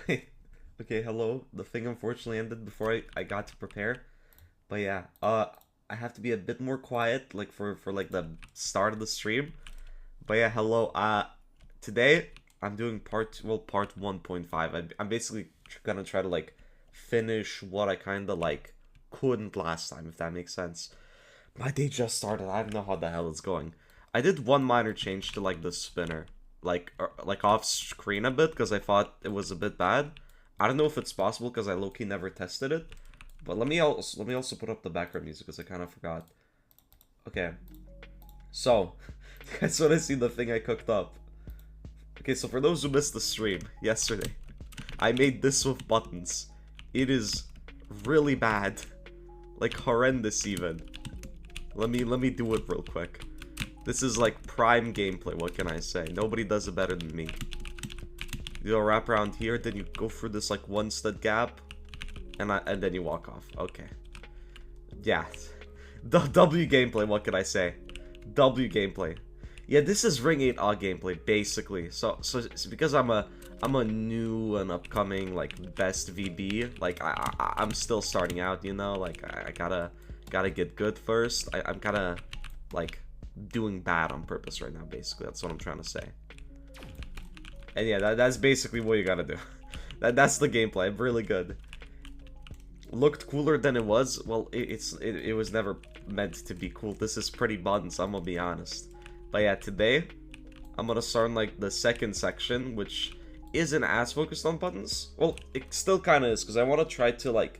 Wait. Okay, hello. The thing unfortunately ended before I got to prepare. But yeah, I have to be a bit more quiet, like for like the start of the stream. But yeah, hello. Today I'm doing part 1.5. I'm basically gonna try to like finish what I kind of like couldn't last time, if that makes sense. My day just started. I don't know how the hell it's going. I did one minor change to like the spinner, like off screen a bit because I thought it was a bit bad. I don't know if it's possible because I low-key never tested it. But let me also put up the background music because I kind of forgot. Okay, so you guys want to see the thing I cooked up? Okay, so for those who missed the stream yesterday, I made this with buttons. It is really bad, like horrendous even. Let me do it real quick. This is like prime gameplay, what can I say? Nobody does it better than me. You wrap around here, then you go through this like one stud gap, and then you walk off. Okay. Yeah. W gameplay, what can I say? W gameplay. Yeah, this is Ring 8 odd gameplay, basically. So it's because I'm a new and upcoming like best VB. Like I'm still starting out, you know. Like I gotta get good first. I'm kind of like doing bad on purpose right now. Basically, that's what I'm trying to say. And yeah, that's basically what you gotta do. That's the gameplay. I'm really good. Looked cooler than it was. Well, it was never meant to be cool. This is pretty buttons, I'm gonna be honest. But yeah, today I'm gonna start on like the second section, which isn't as focused on buttons. Well, it still kind of is because I want to try to like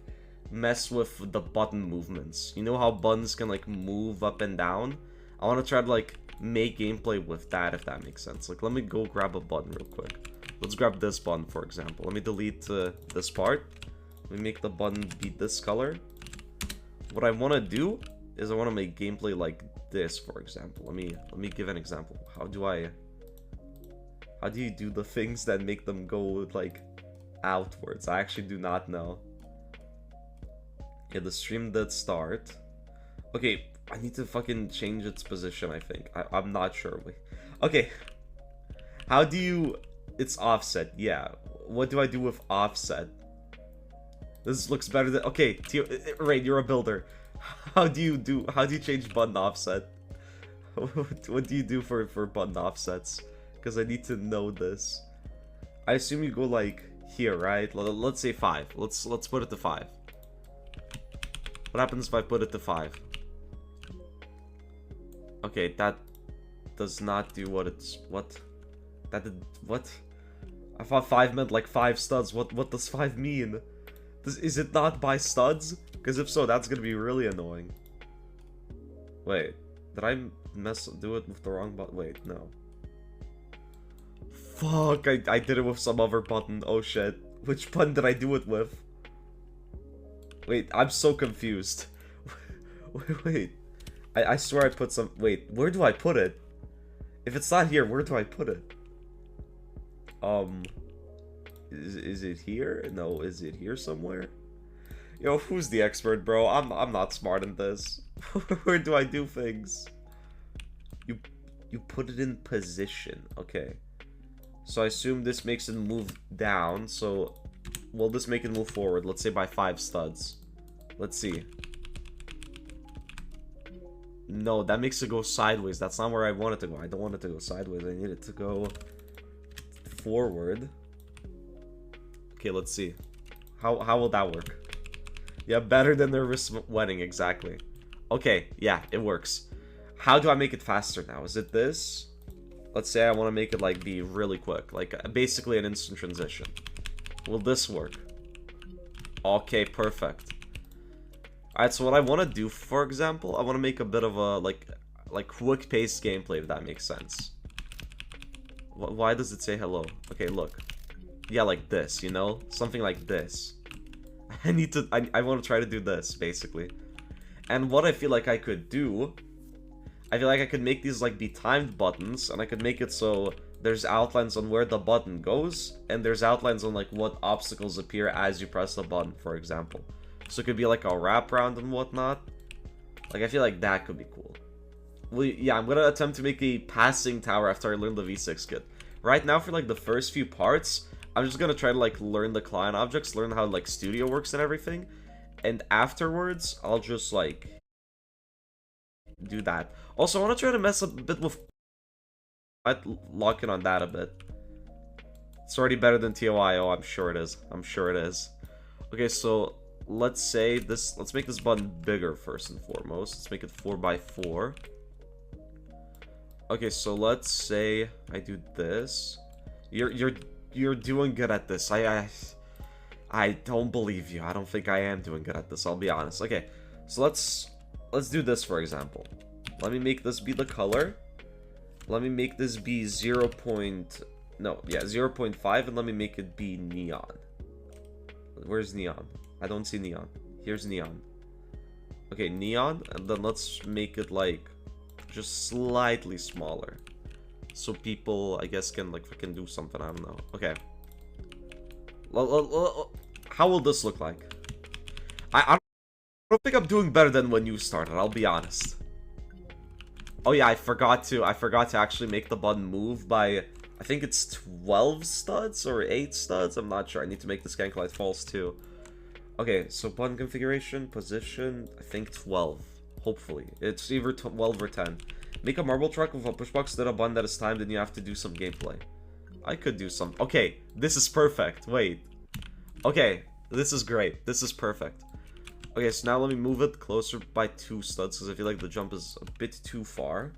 mess with the button movements. You know how buttons can like move up and down? I want to try to like make gameplay with that, if that makes sense. Like, let me go grab a button real quick. Let's grab this button, for example. Let me delete this part. Let me make the button be this color. What I want to do is I want to make gameplay like this, for example. Let me give an example. How do you do the things that make them go like outwards? I actually do not know. Yeah, the stream did start. Okay, I need to fucking change its position, I think. I'm not sure. Wait. Okay. How do you... It's offset, yeah. What do I do with offset? This looks better than... Okay, Rain, you're a builder. How do you change button offset? What do you do for button offsets? Because I need to know this. I assume you go like here, right? Let's say 5. Let's put it to 5. What happens if I put it to 5? Okay, that does not do what it's... What? That did... What? I thought 5 meant like 5 studs. What does 5 mean? Is it not by studs? Because if so, that's gonna be really annoying. Wait. Did I do it with the wrong button? Wait, no. Fuck, I did it with some other button. Oh shit. Which button did I do it with? Wait, I'm so confused. Wait. I swear I put some... Wait, where do I put it? If it's not here, where do I put it? Is it here? No, is it here somewhere? Yo, who's the expert, bro? I'm not smart in this. Where do I do things? You put it in position. Okay. So I assume this makes it move down. So, will this make it move forward? Let's say by 5 studs. Let's see. No, that makes it go sideways. That's not where I want it to go. I don't want it to go sideways. I need it to go forward. Okay, let's see. How will that work? Yeah, better than their wrist wedding, exactly. Okay, yeah, it works. How do I make it faster now? Is it this? Let's say I want to make it like be really quick, like basically an instant transition. Will this work? Okay, perfect. Alright, so what I want to do, for example, I want to make a bit of a like quick paced gameplay, if that makes sense. Why does it say hello? Okay, look. Yeah, like this, you know? Something like this. I want to try to do this, basically. And what I feel like I could do, I feel like I could make these like be timed buttons, and I could make it so there's outlines on where the button goes, and there's outlines on like what obstacles appear as you press the button, for example. So it could be like a wraparound and whatnot. Like, I feel like that could be cool. Well, yeah, I'm gonna attempt to make a passing tower after I learn the V6 kit. Right now, for like the first few parts, I'm just gonna try to like learn the client objects, learn how like Studio works and everything, and afterwards I'll just like do that. Also, I want to try to mess up a bit with. I'd lock in on that a bit. It's already better than TOI. Oh, I'm sure it is. I'm sure it is. Okay, so let's say this. Let's make this button bigger first and foremost. Let's make it 4x4. Okay, so let's say I do this. You're doing good at this. I don't believe you. I don't think I am doing good at this. I'll be honest. Okay, so let's do this for example. Let me make this be the color. Let me make this be 0.5, and let me make it be neon. Where's neon? I don't see neon. Here's neon. Okay, neon, and then let's make it like just slightly smaller, so people, I guess, can like fucking do something. I don't know. Okay. How will this look like? I don't think I'm doing better than when you started. I'll be honest. Oh yeah, I forgot to actually make the button move by, I think it's 12 studs or 8 studs. I'm not sure. I need to make the scank light false too. Okay, so button configuration, position, I think 12. Hopefully. It's either 12 or 10. Make a marble truck with a pushbox instead of a button that is timed, and you have to do some gameplay. I could do some. Okay, this is perfect. Wait. Okay, this is great. This is perfect. Okay, so now let me move it closer by 2 studs, because I feel like the jump is a bit too far.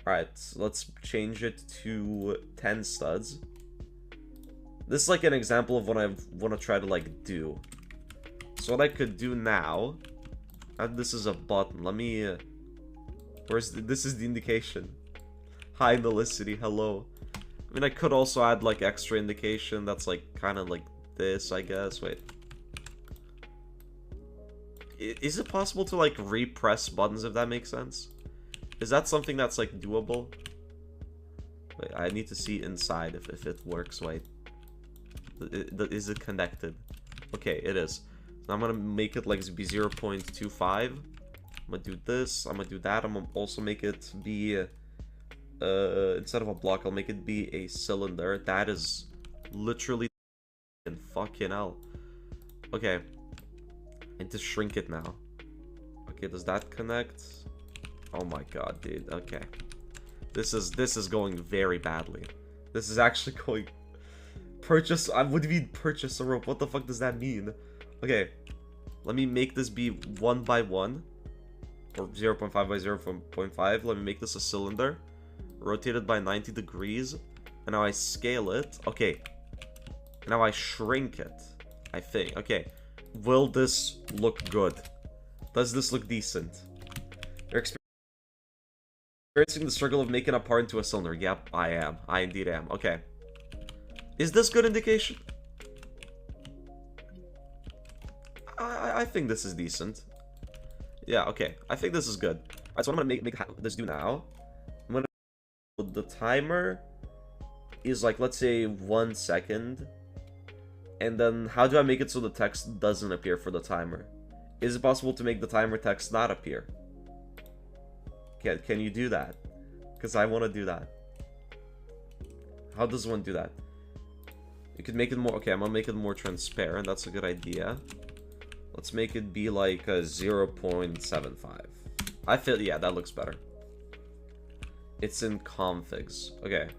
Alright, so let's change it to 10 studs. This is like an example of what I want to try to like do. So what I could do now... this is a button. Let me... this is the indication. Hi, Melicity. Hello. I mean, I could also add like extra indication that's like kind of like this, I guess. Wait. Is it possible to like repress buttons, if that makes sense? Is that something that's like doable? Wait, I need to see inside if it works. Wait. Is it connected? Okay, it is. So I'm gonna make it like be 0.25. I'm gonna do this. I'm gonna do that. I'm gonna also make it be instead of a block, I'll make it be a cylinder. That is literally fucking hell. Okay. And to shrink it now. Okay, does that connect? Oh my god, dude. Okay. This is going very badly. This is actually going... Purchase... what do you mean purchase a rope? What the fuck does that mean? Okay. Let me make this be 1 by 1. Or 0.5 by 0.5. Let me make this a cylinder. Rotate it by 90 degrees. And now I scale it. Okay. Now I shrink it. I think. Okay. Will this look good? Does this look decent? You're experiencing the struggle of making a part into a cylinder. Yep, I am. I indeed am. Okay. Is this good indication? I think this is decent. Yeah, okay. I think this is good. Alright, so what I'm gonna make this do now. I'm gonna... The timer is like, let's say, 1 second. And then, how do I make it so the text doesn't appear for the timer? Is it possible to make the timer text not appear? Can you do that? Because I want to do that. How does one do that? You could make it more... Okay, I'm going to make it more transparent. That's a good idea. Let's make it be like a 0.75. I feel... Yeah, that looks better. It's in configs. Okay.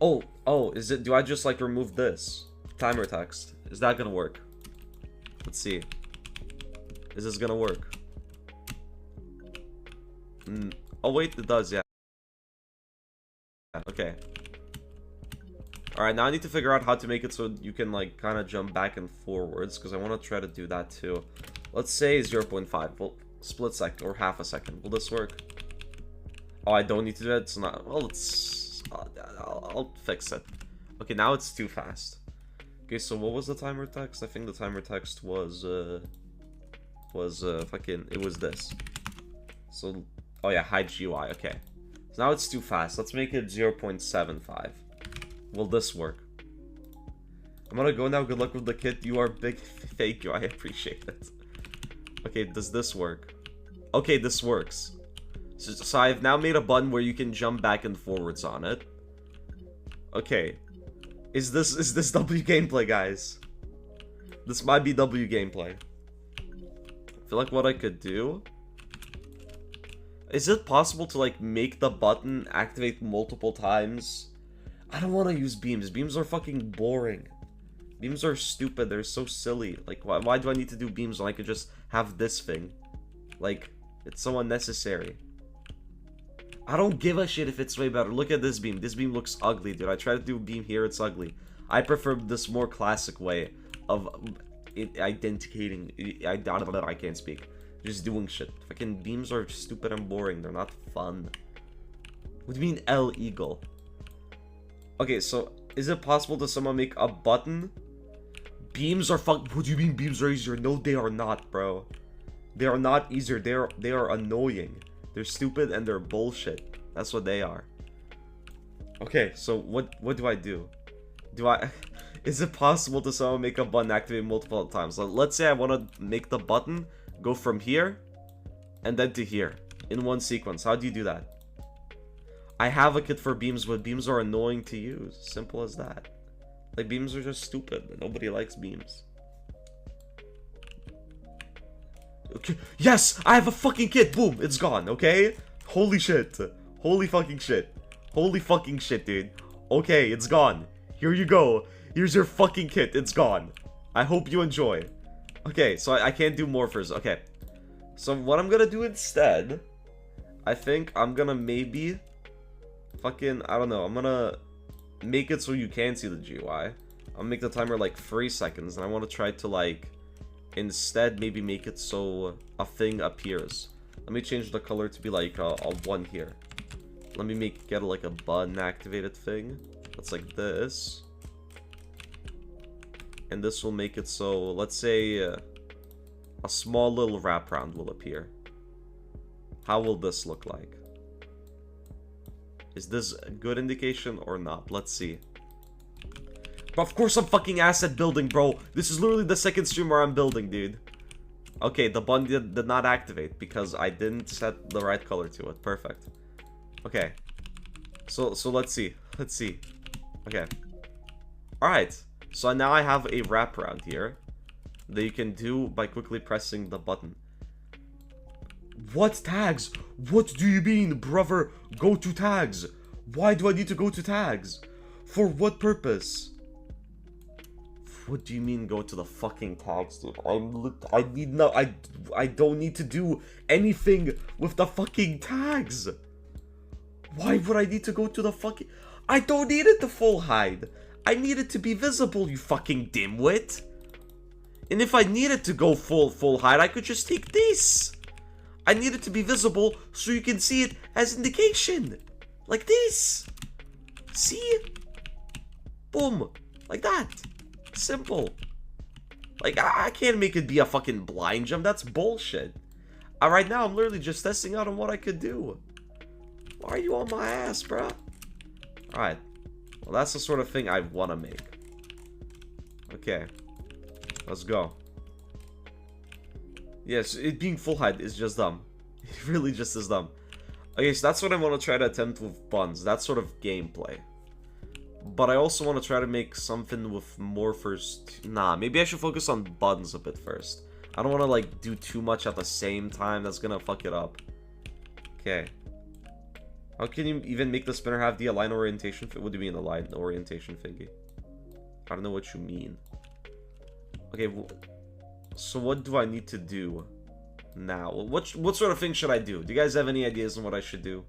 Oh, is it... Do I just like remove this? Timer text. Is that gonna work? Let's see. Is this gonna work? Oh wait, it does, yeah. Okay. Alright, now I need to figure out how to make it so you can like kind of jump back and forwards, because I want to try to do that too. Let's say 0.5. Well, split second or half a second. Will this work? Oh, I don't need to do it. It's not. Well, it's... I'll fix it. Okay, now it's too fast. Okay, so what was the timer text? I think the timer text was fucking... It was this. So... Oh yeah, hide GUI. Okay. So now it's too fast. Let's make it 0.75. Will this work? I'm gonna go now. Good luck with the kit. You are big. Thank you. I appreciate it. Okay, does this work? Okay, this works. So I've now made a button where you can jump back and forwards on it. Okay. Is this W gameplay, guys? This might be W gameplay. I feel like what I could do... Is it possible to, like, make the button activate multiple times? I don't want to use beams. Beams are fucking boring. Beams are stupid. They're so silly. Like, why do I need to do beams when I could just have this thing? Like, it's so unnecessary. I don't give a shit if it's way better. Look at this beam. This beam looks ugly, dude. I try to do a beam here, it's ugly. I prefer this more classic way of identificating. I can't speak. Just doing shit. Fucking beams are stupid and boring. They're not fun. What do you mean L Eagle? Okay, so is it possible to someone make a button? Beams are What do you mean beams are easier? No, they are not, bro. They are not easier. They are annoying. They're stupid and they're bullshit. That's what they are. Okay, so what do I do? Is it possible to someone make a button activate multiple times? Let's say I want to make the button go from here and then to here in one sequence. How do you do that? I have a kit for beams, but beams are annoying to use. Simple as that. Like, beams are just stupid. Nobody likes beams. Okay. Yes! I have a fucking kit! Boom! It's gone, okay? Holy shit. Holy fucking shit. Holy fucking shit, dude. Okay, it's gone. Here you go. Here's your fucking kit. It's gone. I hope you enjoy. Okay, so I can't do morphers. Okay. So what I'm gonna do instead, I think I'm gonna maybe fucking, I don't know, I'm gonna make it so you can see the GUI. I'll make the timer like 3 seconds, and I want to try to like instead maybe make it so a thing appears. Let me change the color to be like a 1 here. Let me get like a button activated thing. That's like this. And this will make it so, let's say, a small little wraparound will appear. How will this look like? Is this a good indication or not? Let's see. But of course I'm fucking asset building, bro. This is literally the second stream where I'm building, dude. Okay, the button did not activate because I didn't set the right color to it. Perfect. Okay. So let's see. Let's see. Okay. Alright. So now I have a wraparound here that you can do by quickly pressing the button. What tags? What do you mean, brother? Go to tags. Why do I need to go to tags? For what purpose? What do you mean go to the fucking tags, dude? I don't need to do anything with the fucking tags. Why would I need to go to the fucking... I don't need it to full hide. I need it to be visible, you fucking dimwit. And if I needed to go full hide, I could just take this. I need it to be visible so you can see it as indication. Like this. See? Boom. Like that. Simple. Like, I can't make it be a fucking blind jump. That's bullshit. Right now, I'm literally just testing out on what I could do. Why are you on my ass, bro? Alright. Well, that's the sort of thing I want to make. Okay. Let's go. Yes, it being full height is just dumb. It really just is dumb. Okay, so that's what I want to try to attempt with buns. That sort of gameplay. But I also want to try to make something with morphers. Nah, maybe I should focus on buttons a bit first. I don't want to, like, do too much at the same time. That's gonna fuck it up. Okay. How can you even make the spinner have the align orientation? What do you mean align orientation thingy? I don't know what you mean. Okay, so what do I need to do now? What sort of thing should I do? Do you guys have any ideas on what I should do?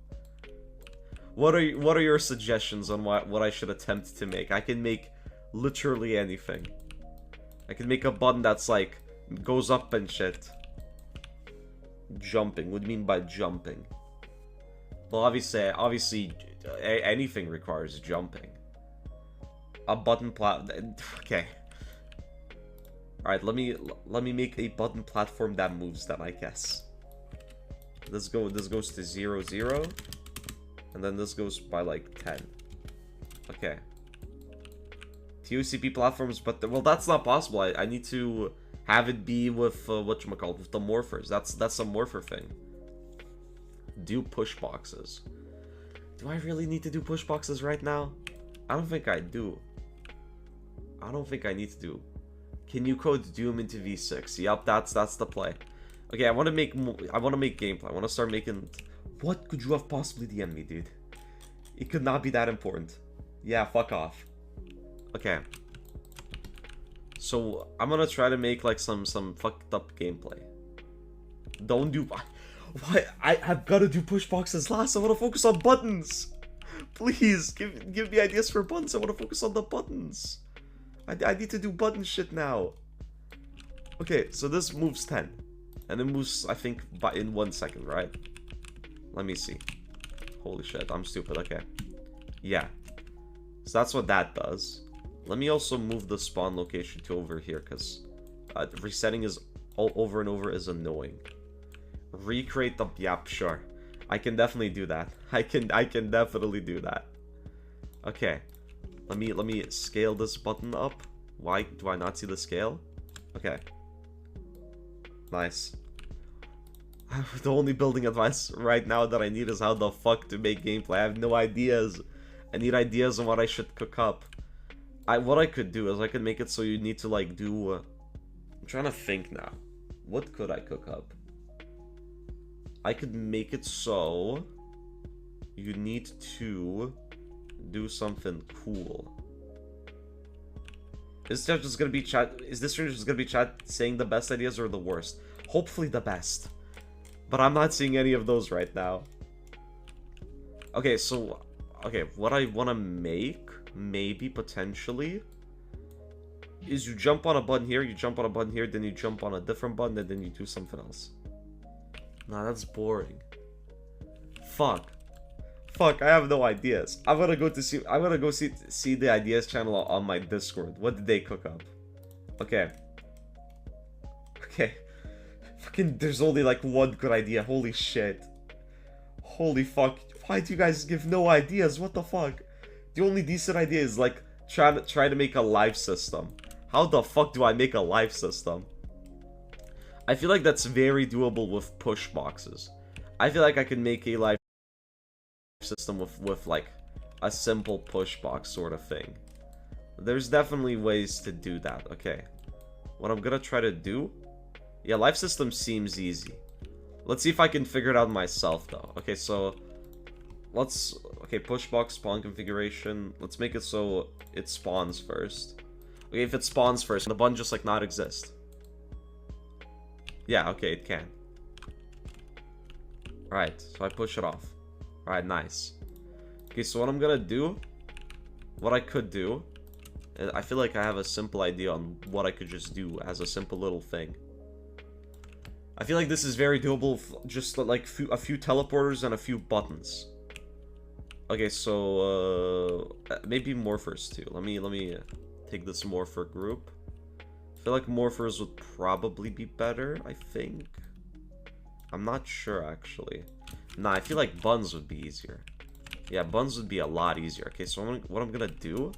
What are your suggestions on what I should attempt to make? I can make literally anything. I can make a button that's like goes up and shit. Jumping. What do you mean by jumping? Well, obviously, anything requires jumping. A button okay. All right, let me make a button platform that moves. Then I guess. This goes to 0, 0. And then this goes by like 10. Okay. TOCP platforms, but well, that's not possible. I need to have it be with whatchamacallit, with the morphers. That's a morpher thing. Do push boxes. Do I really need to do push boxes right now? I don't think I do. I don't think I need to do. Can you code Doom into V6? Yep, that's the play. Okay, I want to make gameplay. I want to start making. What could you have possibly DM'd me, dude? It could not be that important. Yeah, fuck off. Okay. So I'm gonna try to make like some fucked up gameplay. Don't do. Why? I've got to do push boxes last. I want to focus on buttons. Please give me ideas for buttons. I want to focus on the buttons. I need to do button shit now. Okay, so this moves 10. And it moves, I think, in 1 second, right? Let me see. Holy shit, I'm stupid. Okay. Yeah. So that's what that does. Let me also move the spawn location to over here, because resetting is over and over is annoying. Recreate the... Yep, sure. I can definitely do that. I can definitely do that. Okay. Let me scale this button up. Why do I not see the scale? Okay. Nice. The only building advice right now that I need is how the fuck to make gameplay. I have no ideas. I need ideas on what I should cook up. What I could do is I could make it so you need to like do... I'm trying to think now. What could I cook up? I could make it so you need to do something cool. Is this just gonna be chat? Is this stream just gonna be chat saying the best ideas or the worst? Hopefully the best. But I'm not seeing any of those right now. Okay, so... Okay, what I want to make, maybe, potentially, is you jump on a button here, you jump on a button here, then you jump on a different button, and then you do something else. Nah, that's boring. Fuck. Fuck, I have no ideas. I'm gonna go see the ideas channel on my Discord. What did they cook up? Okay. Okay. Fucking, there's only like one good idea. Holy shit. Holy fuck. Why do you guys give no ideas? What the fuck? The only decent idea is like try to make a live system. How the fuck do I make a live system? I feel like that's very doable with push boxes. I feel like I can make a live system with like a simple push box sort of thing. There's definitely ways to do that. Okay. What I'm gonna try to do... Yeah, live system seems easy. Let's see if I can figure it out myself though. Okay, so... Let's... Okay, push box spawn configuration. Let's make it so it spawns first. Okay, if it spawns first, the button just like not exist. Yeah, okay, it can. Alright, so I push it off. Alright, nice. Okay, so what I'm gonna do... What I could do... I feel like I have a simple idea on what I could just do as a simple little thing. I feel like this is very doable, just like a few teleporters and a few buttons. Okay, so maybe morphers too. Let me take this morpher group. I feel like morphers would probably be better, I think. I'm not sure actually. Nah, I feel like buns would be easier. Yeah, buns would be a lot easier. Okay, so what I'm gonna do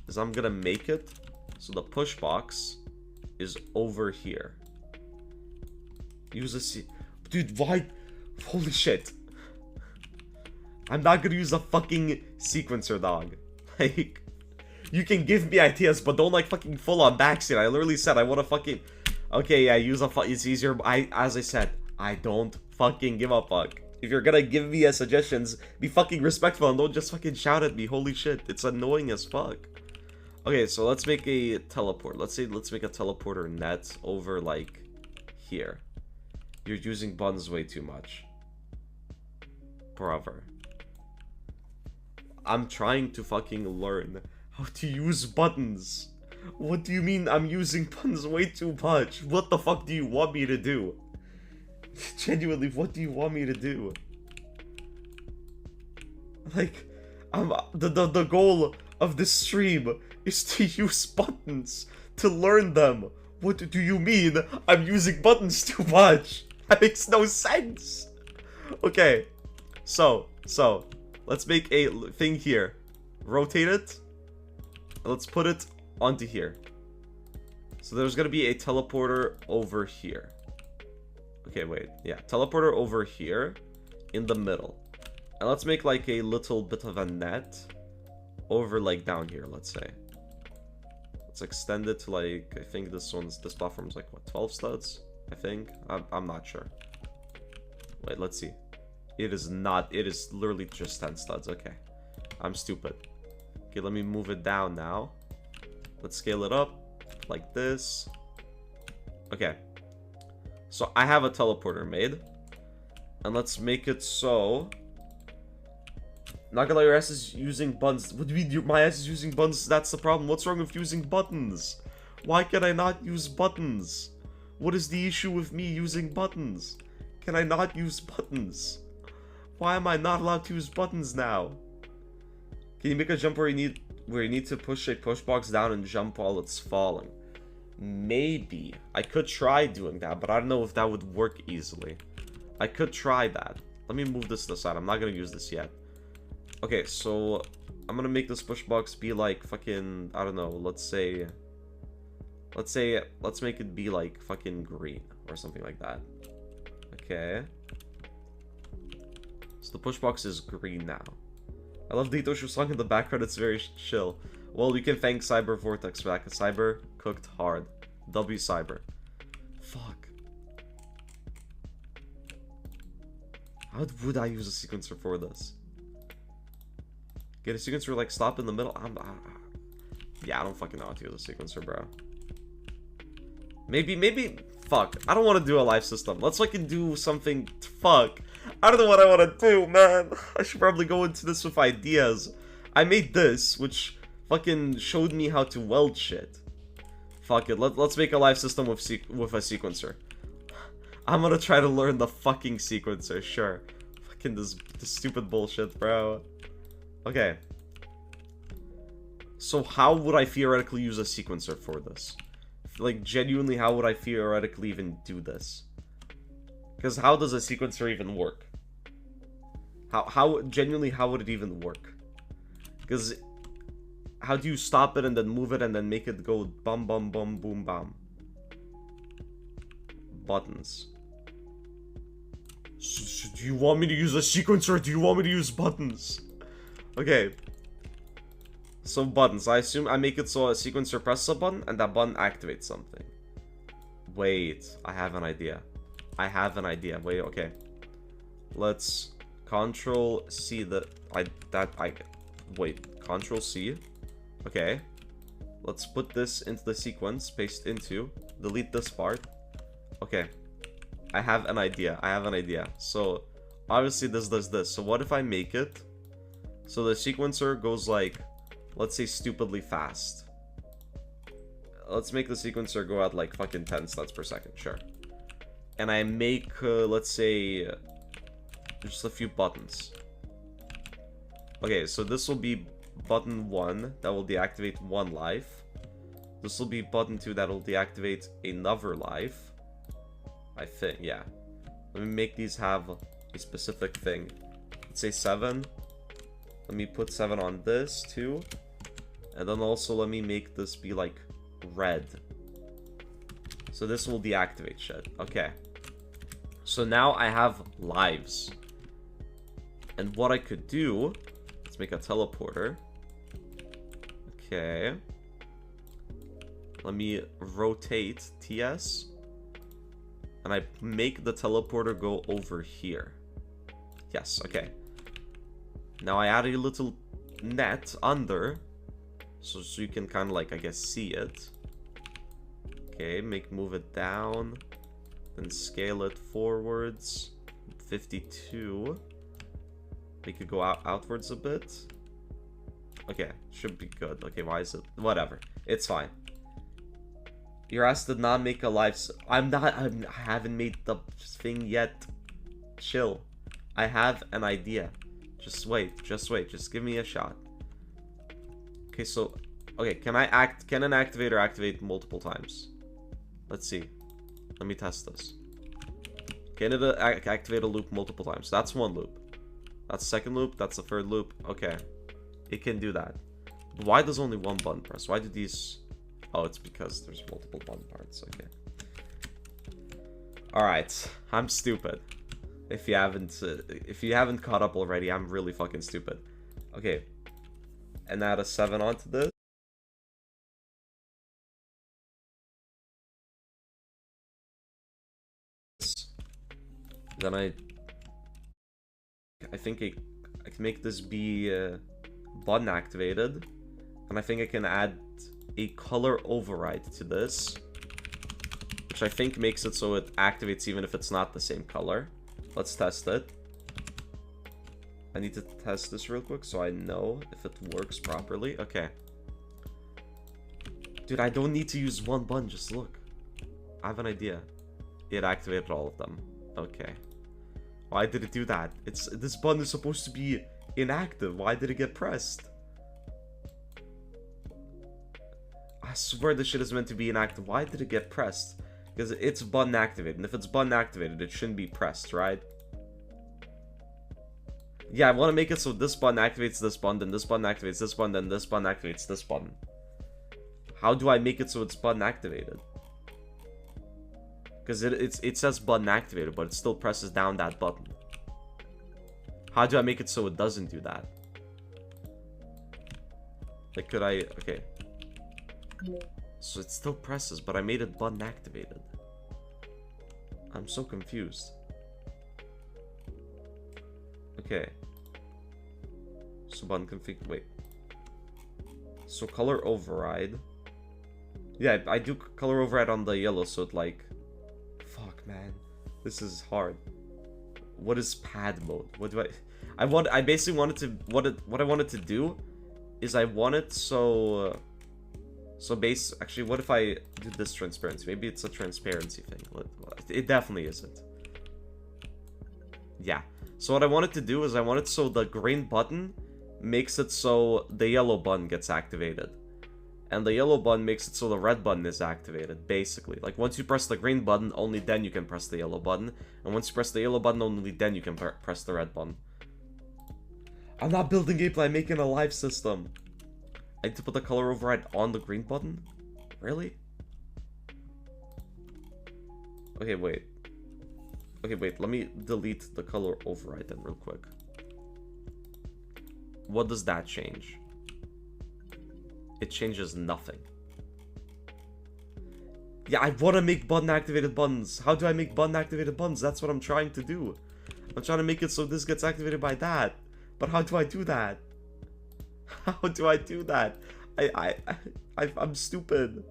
is I'm gonna make it so the push box is over here. Use a dude, why? Holy shit. I'm not gonna use a fucking sequencer, dog. Like, you can give me ideas, but don't like fucking full on backseat. I literally said I want to fucking... Okay, yeah, use a it's easier. As I said, I don't fucking give a fuck. If you're gonna give me suggestions, be fucking respectful and don't just fucking shout at me. Holy shit, it's annoying as fuck. Okay, so let's make a teleport. Let's make a teleporter net over like here. You're using buttons way too much. Brother. I'm trying to fucking learn how to use buttons. What do you mean I'm using buttons way too much? What the fuck do you want me to do? Genuinely, what do you want me to do? Like, the goal of this stream is to use buttons, to learn them. What do you mean I'm using buttons too much? That makes no sense. Okay, so let's make a thing here. Rotate it. Let's put it onto here. So there's gonna be a teleporter over here. Okay, wait. Yeah, teleporter over here in the middle. And let's make like a little bit of a net over like down here, let's say. Let's extend it to like, I think this platform's like what, 12 studs? I think. I'm not sure. Wait, let's see. It is not, it is literally just 10 studs. Okay. I'm stupid. Okay, let me move it down now. Let's scale it up like this. Okay. So I have a teleporter made. And let's make it so. Not gonna lie, your ass is using buttons. What do you mean my ass is using buttons? That's the problem. What's wrong with using buttons? Why can I not use buttons? What is the issue with me using buttons? Can I not use buttons? Why am I not allowed to use buttons now? Can you make a jump where you need to push a push box down and jump while it's falling? Maybe. I could try doing that, but I don't know if that would work easily. I could try that. Let me move this to the side. I'm not gonna use this yet. Okay, so I'm gonna make this push box be like fucking, I don't know, let's make it be like fucking green or something like that. Okay. So the push box is green now. I love the Itoshu song in the background, it's very chill. Well, you can thank Cyber Vortex for that, because Cyber cooked hard. W Cyber. Fuck. How would I use a sequencer for this? Get a sequencer, like, stop in the middle? Yeah, I don't fucking know how to use a sequencer, bro. Maybe, fuck. I don't want to do a life system. Let's fucking do something, fuck. I don't know what I want to do, man. I should probably go into this with ideas. I made this, which fucking showed me how to weld shit. Fuck it, let's make a life system with a sequencer. I'm gonna try to learn the fucking sequencer, sure. Fucking this stupid bullshit, bro. Okay. So how would I theoretically use a sequencer for this? Like, genuinely, how would I theoretically even do this? Because how does a sequencer even work? Genuinely, how would it even work? Because how do you stop it and then move it and then make it go bum bum bum boom bam? Buttons. So do you want me to use a sequencer or do you want me to use buttons? Okay. So buttons. I assume I make it so a sequencer presses a button and that button activates something. Wait, I have an idea. Wait, okay. Let's Control C wait, Control C. Okay. Let's put this into the sequence, paste into, delete this part. Okay. I have an idea. So, obviously this does this. So what if I make it so the sequencer goes like, let's say stupidly fast. Let's make the sequencer go at like fucking 10 studs per second, sure. And I make, let's say, just a few buttons. Okay, so this will be button 1 that will deactivate 1 life. This will be button 2 that will deactivate another life. I think, yeah. Let me make these have a specific thing. Let's say 7. Let me put 7 on this too. And then also let me make this be like red. So this will deactivate shit. Okay. So now I have lives. And what I could do, let's make a teleporter. Okay. Let me rotate TS. And I make the teleporter go over here. Yes, okay. Now I add a little net under. So you can kind of like, I guess, see it. Okay, move it down. Then scale it forwards. 52. Make it go outwards a bit. Okay, should be good. Okay, why is it? Whatever. It's fine. Your ass did not make a life. I haven't made the thing yet. Chill. I have an idea. Just wait. Just give me a shot. Okay, so, okay, can an activator activate multiple times? Let's see. Let me test this. Can it activate a loop multiple times? That's one loop. That's the second loop. That's the third loop. Okay. It can do that. But why does only one button press? Why do these... Oh, it's because there's multiple button parts. Okay. Alright. I'm stupid. If you haven't caught up already, I'm really fucking stupid. Okay. And add a 7 onto this. Then I think I can make this be button activated, and I think I can add a color override to this, which I think makes it so it activates even if it's not the same color. Let's test it. I need to test this real quick so I know if it works properly. Okay. Dude, I don't need to use one button, just look. I have an idea. It activated all of them. Okay. Why did it do that? This button is supposed to be inactive. Why did it get pressed? I swear this shit is meant to be inactive. Why did it get pressed? Because it's button activated. And if it's button activated, it shouldn't be pressed, right? Yeah, I want to make it so this button activates this button, then this button activates this button, then this button activates this button. How do I make it so it's button activated? Because it says button activated, but it still presses down that button. How do I make it so it doesn't do that? Like, could I... Okay. So it still presses, but I made it button activated. I'm so confused. Okay. So button config... Wait. So color override. Yeah, I do color override on the yellow, so it like... Fuck, man. This is hard. What is pad mode? What do I basically wanted to... What I wanted to do is I want it so... Actually, what if I do this transparency? Maybe it's a transparency thing. It definitely isn't. Yeah. So what I wanted to do is I wanted so the green button makes it so the yellow button gets activated. And the yellow button makes it so the red button is activated, basically. Like, once you press the green button, only then you can press the yellow button. And once you press the yellow button, only then you can press the red button. I'm not building gameplay, I'm making a live system. I need to put the color override on the green button? Really? Okay, wait. Okay, wait, let me delete the color override then real quick. What does that change? It changes nothing. Yeah, I want to make button activated buttons. How do I make button activated buttons? That's what I'm trying to do. I'm trying to make it so this gets activated by that. But how do I do that? How do I do that? I'm stupid.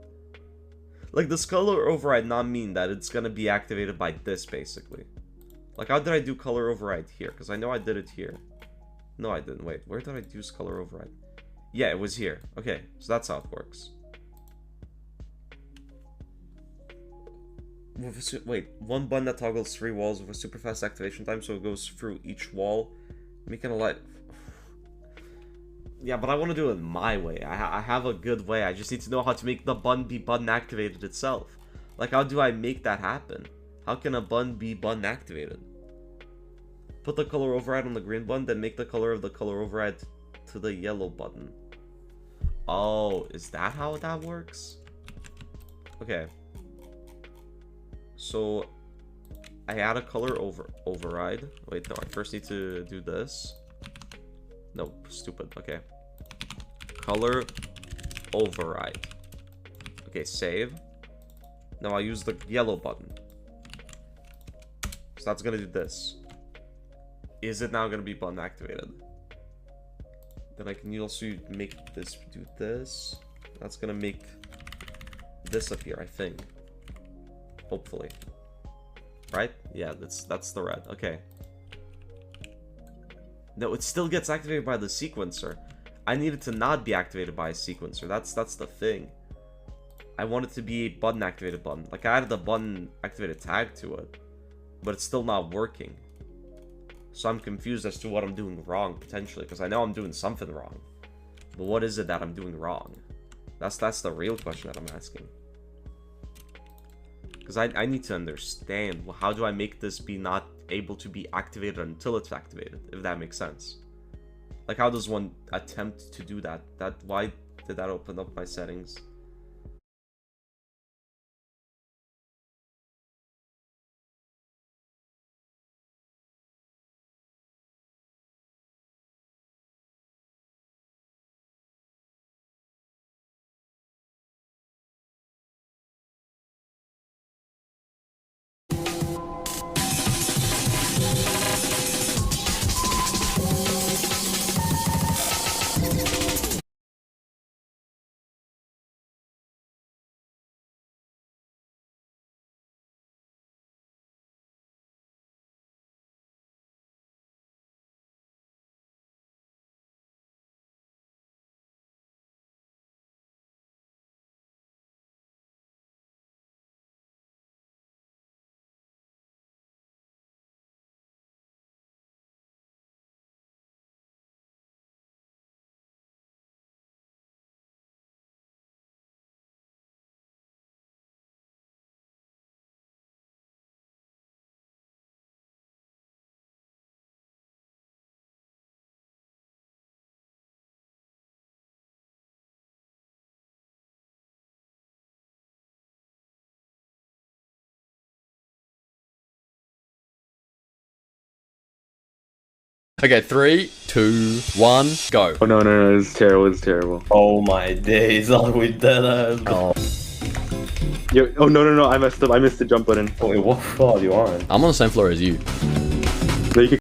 Like, does color override not mean that it's gonna be activated by this, basically? Like, how did I do color override here? Because I know I did it here. No, I didn't. Wait, where did I use color override? Yeah, it was here. Okay, so that's how it works. Wait, one button that toggles 3 walls with a super fast activation time, so it goes through each wall, making a light. Yeah, but I want to do it my way. I have a good way. I just need to know how to make the button be button activated itself. Like, how do I make that happen? How can a button be button activated? Put the color override on the green button, then make the color of the color override to the yellow button. Oh, is that how that works? Okay. So, I add a color override. Wait, no, I first need to do this. No, stupid. Okay. Color override. Okay, save. Now I use the yellow button. So that's gonna do this. Is it now gonna be button activated? Then I can also make this do this. That's gonna make this appear, I think. Hopefully. Right? Yeah, that's the red. Okay. No, it still gets activated by the sequencer. I need it to not be activated by a sequencer. That's the thing. I want it to be a button activated button. Like, I added a button activated tag to it, but it's still not working. So I'm confused as to what I'm doing wrong, potentially, because I know I'm doing something wrong. But what is it that I'm doing wrong? That's the real question that I'm asking. Because I need to understand, well, how do I make this be not able to be activated until it's activated, if that makes sense. Like, how does one attempt to do that? Why did that open up my settings? Okay, 3, 2, 1, go. Oh no, it's terrible, it's terrible. Oh my days, are we dead ass? Oh. Yo, oh no, I messed up, I missed the jump button. Wait, what floor are you on? I'm on the same floor as you.